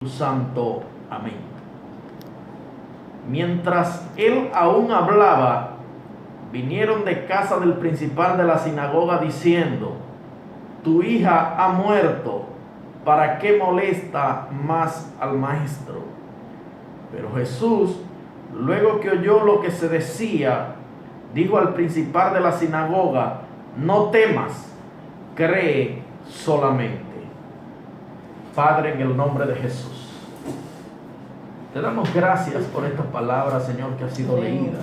Santo. Amén. Mientras él aún hablaba, vinieron de casa del principal de la sinagoga diciendo: tu hija ha muerto, ¿para qué molesta más al maestro? Pero Jesús, luego que oyó lo que se decía, dijo al principal de la sinagoga: no temas, cree solamente. Padre, en el nombre de Jesús, te damos gracias por esta palabra, Señor, que ha sido leída.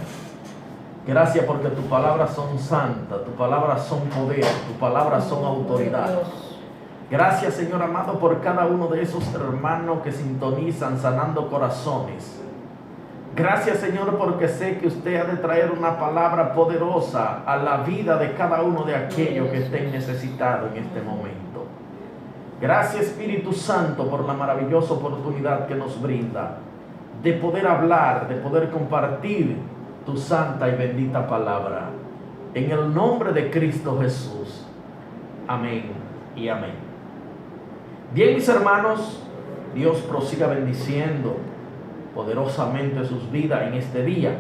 Gracias porque tus palabras son santas, tus palabras son poder, tus palabras son autoridad. Gracias, Señor amado, por cada uno de esos hermanos que sintonizan, sanando corazones. Gracias, Señor, porque sé que usted ha de traer una palabra poderosa a la vida de cada uno de aquellos que estén necesitados en este momento. Gracias, Espíritu Santo, por la maravillosa oportunidad que nos brinda de poder hablar, de poder compartir tu santa y bendita palabra. En el nombre de Cristo Jesús. Amén y amén. Bien, mis hermanos, Dios prosiga bendiciendo poderosamente sus vidas en este día.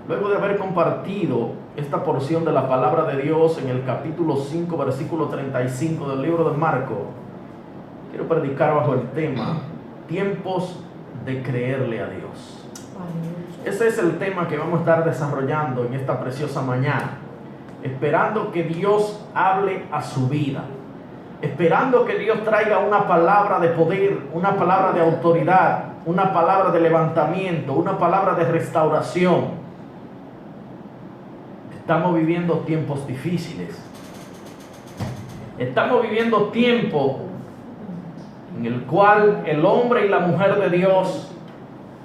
Luego de haber compartido esta porción de la palabra de Dios en el capítulo 5, versículo 35 del libro de Marcos, quiero predicar bajo el tema: tiempos de creerle a Dios. Ese es el tema que vamos a estar desarrollando en esta preciosa mañana, esperando que Dios hable a su vida, esperando que Dios traiga una palabra de poder, una palabra de autoridad, una palabra de levantamiento, una palabra de restauración. Estamos viviendo tiempos difíciles. Estamos viviendo tiempo en el cual el hombre y la mujer de Dios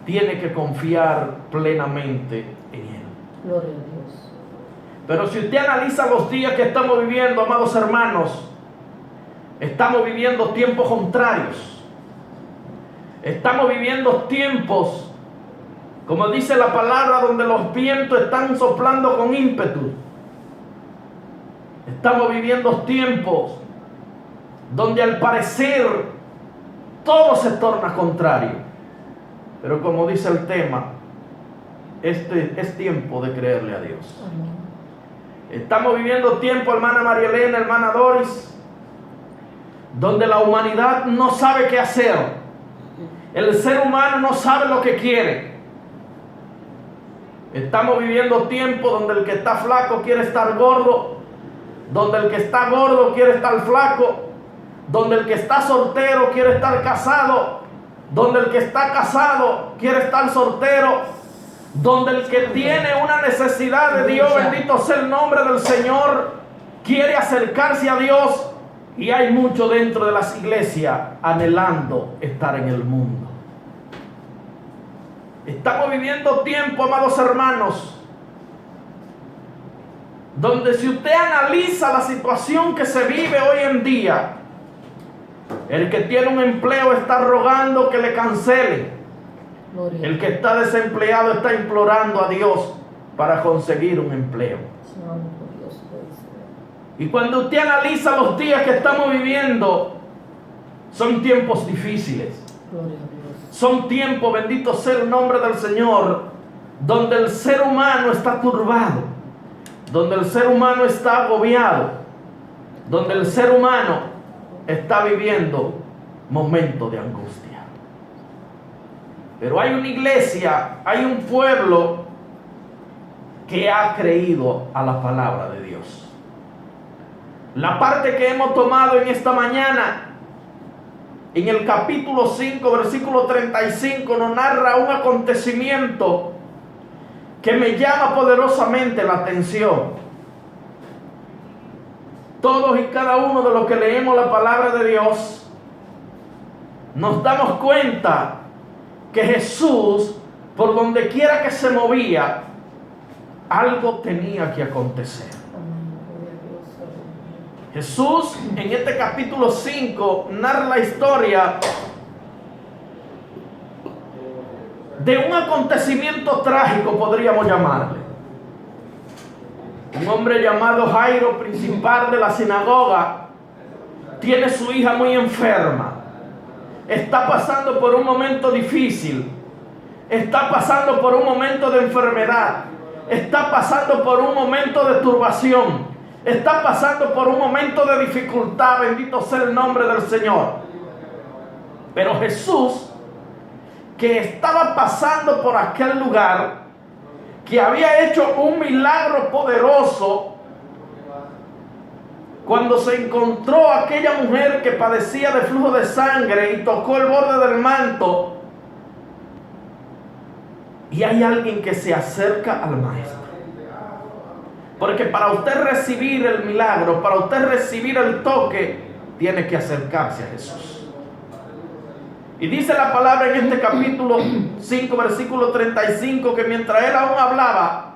tiene que confiar plenamente en Él. Gloria a Dios. Pero si usted analiza los días que estamos viviendo, amados hermanos, estamos viviendo tiempos contrarios. Estamos viviendo tiempos, como dice la palabra, donde los vientos están soplando con ímpetu. Estamos viviendo tiempos donde al parecer todo se torna contrario. Pero como dice el tema, este es tiempo de creerle a Dios. Amén. Estamos viviendo tiempo, hermana María Elena, hermana Doris, donde la humanidad no sabe qué hacer. El ser humano no sabe lo que quiere. Estamos viviendo tiempo donde el que está flaco quiere estar gordo, donde el que está gordo quiere estar flaco, donde el que está soltero quiere estar casado, donde el que está casado quiere estar soltero, donde el que tiene una necesidad de Dios, bendito sea el nombre del Señor, quiere acercarse a Dios, y hay mucho dentro de las iglesias anhelando estar en el mundo. Estamos viviendo tiempo, amados hermanos, donde si usted analiza la situación que se vive hoy en día, el que tiene un empleo está rogando que le cancelen. El que está desempleado está implorando a Dios para conseguir un empleo. Y cuando usted analiza los días que estamos viviendo, son tiempos difíciles. Son tiempos, bendito sea el nombre del Señor, donde el ser humano está turbado, donde el ser humano está agobiado, donde el ser humano está viviendo momentos de angustia. Pero hay una iglesia, hay un pueblo que ha creído a la palabra de Dios. La parte que hemos tomado en esta mañana, en el capítulo 5, versículo 35, nos narra un acontecimiento que me llama poderosamente la atención. Todos y cada uno de los que leemos la palabra de Dios, nos damos cuenta que Jesús, por donde quiera que se movía, algo tenía que acontecer. Jesús en este capítulo 5 narra la historia de un acontecimiento trágico, podríamos llamarle. Un hombre llamado Jairo, principal de la sinagoga, tiene su hija muy enferma. está pasando por un momento difícil, está pasando por un momento de enfermedad, está pasando por un momento de turbación, está pasando por un momento de dificultad, bendito sea el nombre del Señor. Pero Jesús, que estaba pasando por aquel lugar, que había hecho un milagro poderoso, cuando se encontró aquella mujer que padecía de flujo de sangre y tocó el borde del manto, y hay alguien que se acerca al maestro. Porque para usted recibir el milagro, para usted recibir el toque, tiene que acercarse a Jesús. Y dice la palabra en este capítulo 5, versículo 35, que mientras él aún hablaba,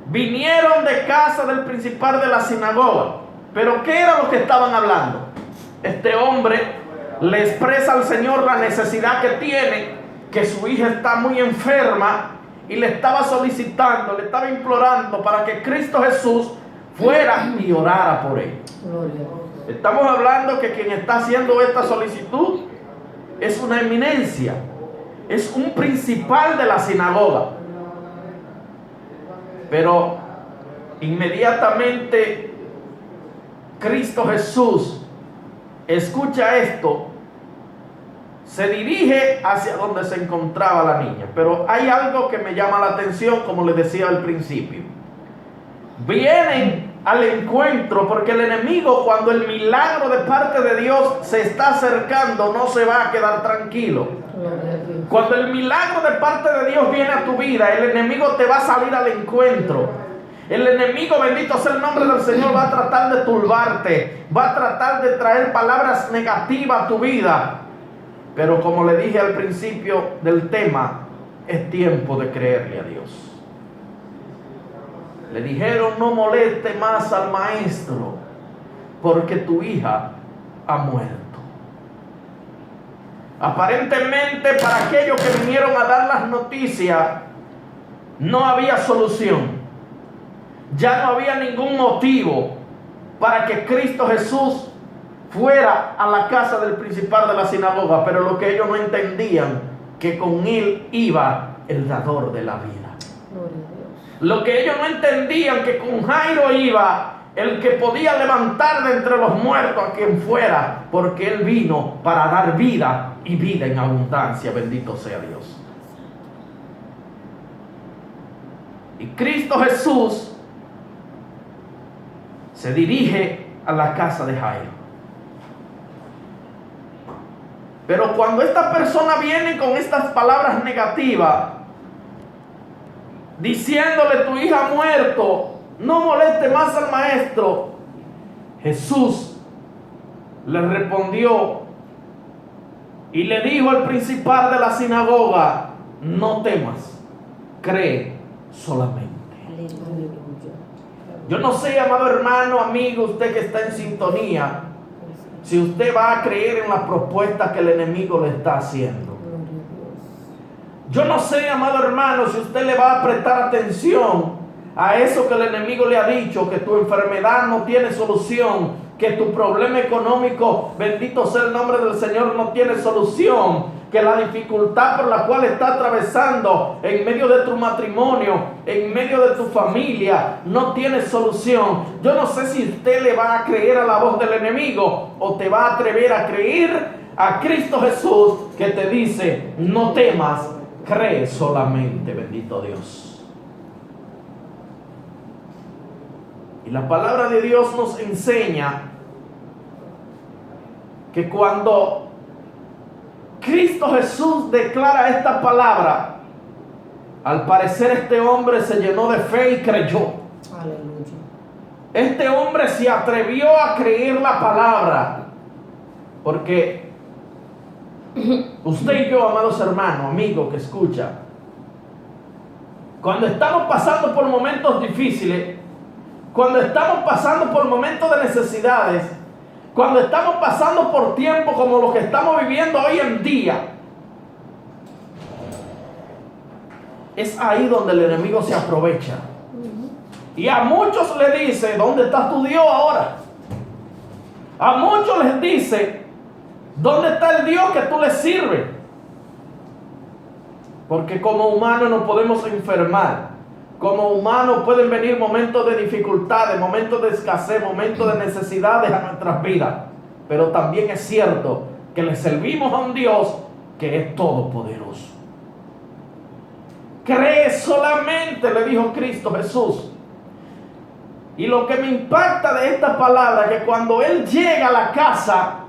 vinieron de casa del principal de la sinagoga. Pero ¿qué era lo que estaban hablando? Este hombre le expresa al Señor la necesidad que tiene, que su hija está muy enferma, y le estaba solicitando, le estaba implorando para que Cristo Jesús fuera y orara por él. Estamos hablando que quien está haciendo esta solicitud es una eminencia, es un principal de la sinagoga. Pero inmediatamente Cristo Jesús escucha esto, se dirige hacia donde se encontraba la niña. Pero hay algo que me llama la atención, como les decía al principio. Vienen al encuentro, porque el enemigo, cuando el milagro de parte de Dios se está acercando, no se va a quedar tranquilo. Cuando el milagro de parte de Dios viene a tu vida, el enemigo te va a salir al encuentro. El enemigo, bendito sea el nombre del Señor, va a tratar de turbarte, va a tratar de traer palabras negativas a tu vida. Pero como le dije al principio del tema, es tiempo de creerle a Dios. Le dijeron: no moleste más al maestro, porque tu hija ha muerto. Aparentemente, para aquellos que vinieron a dar las noticias, no había solución. Ya no había ningún motivo para que Cristo Jesús fuera a la casa del principal de la sinagoga. Pero lo que ellos no entendían, que con él iba el dador de la vida. Lo que ellos no entendían, que con Jairo iba el que podía levantar de entre los muertos a quien fuera, porque él vino para dar vida y vida en abundancia. Bendito sea Dios. Y Cristo Jesús se dirige a la casa de Jairo. Pero cuando esta persona viene con estas palabras negativas, diciéndole: tu hija ha muerto, no moleste más al maestro, Jesús le respondió y le dijo al principal de la sinagoga: no temas, cree solamente. Yo no sé, amado hermano, amigo, usted que está en sintonía, si usted va a creer en las propuestas que el enemigo le está haciendo. Yo no sé, amado hermano, si usted le va a prestar atención a eso que el enemigo le ha dicho, que tu enfermedad no tiene solución, que tu problema económico, bendito sea el nombre del Señor, no tiene solución, que la dificultad por la cual está atravesando en medio de tu matrimonio, en medio de tu familia, no tiene solución. Yo no sé si usted le va a creer a la voz del enemigo o te va a atrever a creer a Cristo Jesús, que te dice: no temas, cree solamente. Bendito Dios. Y la palabra de Dios nos enseña que cuando Cristo Jesús declara esta palabra, al parecer este hombre se llenó de fe y creyó. Aleluya. Este hombre se atrevió a creer la palabra, porque usted y yo, amados hermanos, amigos que escucha, cuando estamos pasando por momentos difíciles, cuando estamos pasando por momentos de necesidades, cuando estamos pasando por tiempos como los que estamos viviendo hoy en día, es ahí donde el enemigo se aprovecha. Y a muchos le dice: ¿dónde está tu Dios ahora? A muchos les dice: ¿Dónde está el Dios que tú le sirves? Porque como humanos nos podemos enfermar. Como humanos pueden venir momentos de dificultades, momentos de escasez, momentos de necesidades a nuestras vidas. Pero también es cierto que le servimos a un Dios que es todopoderoso. Cree solamente, le dijo Cristo Jesús. Y lo que me impacta de esta palabra es que cuando Él llega a la casa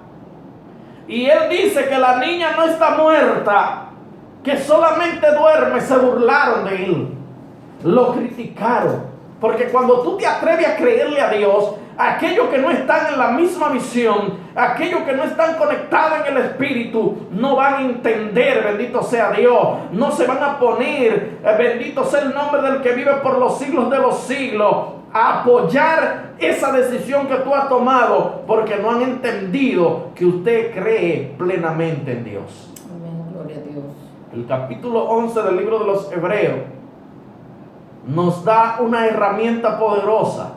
y Él dice que la niña no está muerta, que solamente duerme, se burlaron de Él. Lo criticaron. Porque cuando tú te atreves a creerle a Dios, aquellos que no están en la misma visión, aquellos que no están conectados en el Espíritu, no van a entender, bendito sea Dios, no se van a poner, bendito sea el nombre del que vive por los siglos de los siglos, a apoyar esa decisión que tú has tomado, porque no han entendido que usted cree plenamente en Dios. Amén, gloria a Dios. El capítulo 11 del libro de los Hebreos nos da una herramienta poderosa.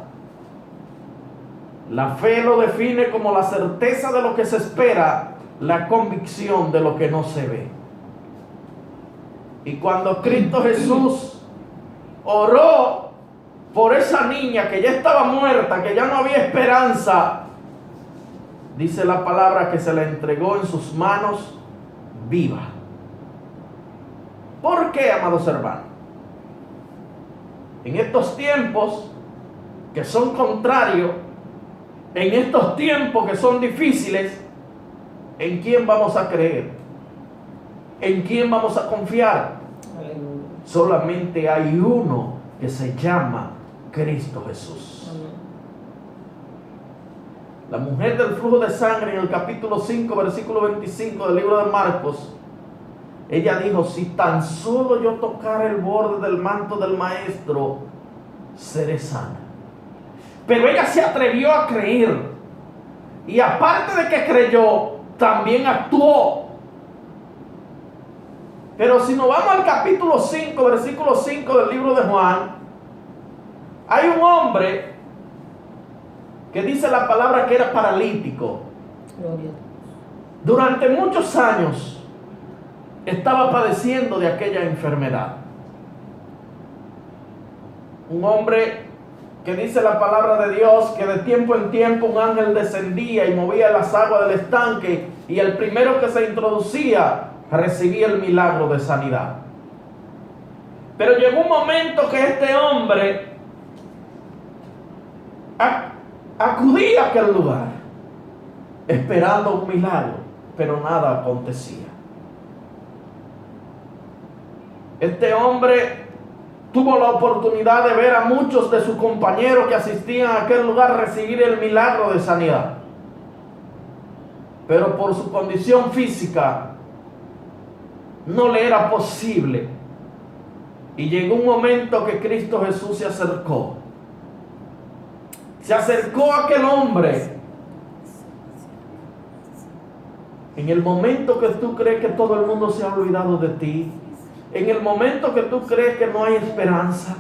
La fe lo define como la certeza de lo que se espera, la convicción de lo que no se ve. Y cuando Cristo Jesús oró por esa niña que ya estaba muerta, que ya no había esperanza, dice la palabra que se la entregó en sus manos viva. ¿Por qué, amados hermanos? En estos tiempos que son contrarios, en estos tiempos que son difíciles, ¿en quién vamos a creer? ¿En quién vamos a confiar? Aleluya. Solamente hay uno que se llama Cristo Jesús. Amén. La mujer del flujo de sangre en el capítulo 5, versículo 25 del libro de Marcos, ella dijo: si tan solo yo tocara el borde del manto del maestro, seré sana. Pero ella se atrevió a creer. Y aparte de que creyó, también actuó. Pero si nos vamos al capítulo 5, versículo 5 del libro de Juan, hay un hombre que dice la palabra que era paralítico. Gloria a Dios. Durante muchos años estaba padeciendo de aquella enfermedad. Un hombre que dice la palabra de Dios que de tiempo en tiempo un ángel descendía y movía las aguas del estanque, y el primero que se introducía recibía el milagro de sanidad. Pero llegó un momento que este hombre acudía a aquel lugar esperando un milagro, pero nada acontecía. Este hombre tuvo la oportunidad de ver a muchos de sus compañeros que asistían a aquel lugar recibir el milagro de sanidad. Pero por su condición física no le era posible. Y llegó un momento que Cristo Jesús se acercó. Se acercó a aquel hombre. En el momento que tú crees que todo el mundo se ha olvidado de ti, en el momento que tú crees que no hay esperanza,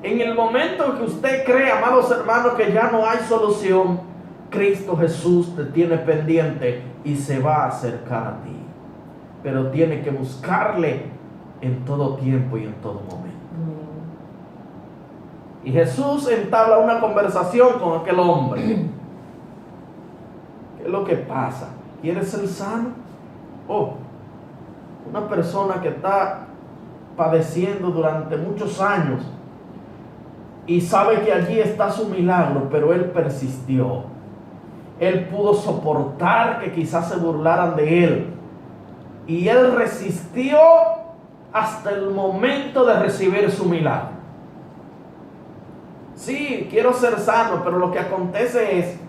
en el momento que usted cree, amados hermanos, que ya no hay solución, Cristo Jesús te tiene pendiente y se va a acercar a ti. Pero tiene que buscarle en todo tiempo y en todo momento. Y Jesús entabla una conversación con aquel hombre. ¿Qué es lo que pasa? ¿Quieres ser sano? Oh, una persona que está padeciendo durante muchos años y sabe que allí está su milagro, pero él persistió. Él pudo soportar que quizás se burlaran de él, y él resistió hasta el momento de recibir su milagro. Sí, quiero ser sano, pero lo que acontece es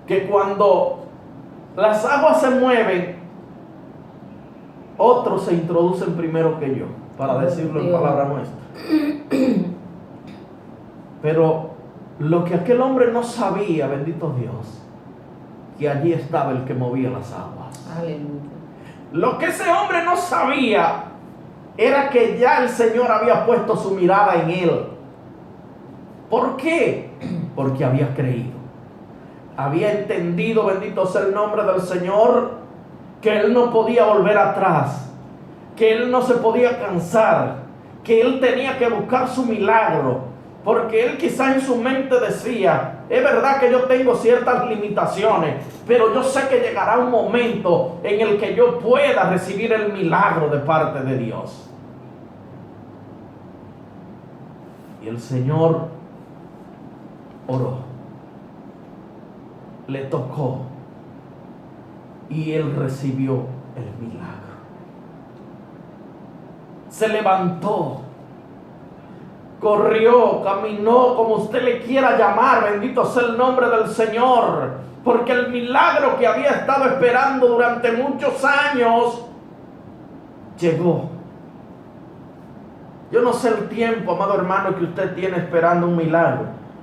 que cuando las aguas se mueven, otros se introducen primero que yo, para decirlo en palabra nuestra. Pero lo que aquel hombre no sabía, bendito Dios, que allí estaba el que movía las aguas. Aleluya. Lo que ese hombre no sabía era que ya el Señor había puesto su mirada en él. ¿Por qué? Porque había creído. había entendido, bendito sea el nombre del Señor, que él no podía volver atrás, que él no se podía cansar, que él tenía que buscar su milagro, porque él quizás en su mente decía, es verdad que yo tengo ciertas limitaciones, pero yo sé que llegará un momento en el que yo pueda recibir el milagro de parte de Dios. Y el Señor oró, le tocó, y él recibió el milagro. Se levantó, corrió, caminó, como usted le quiera llamar, bendito sea el nombre del Señor, porque el milagro que había estado esperando durante muchos años llegó. Yo no sé el tiempo, amado hermano, que usted tiene esperando un milagro.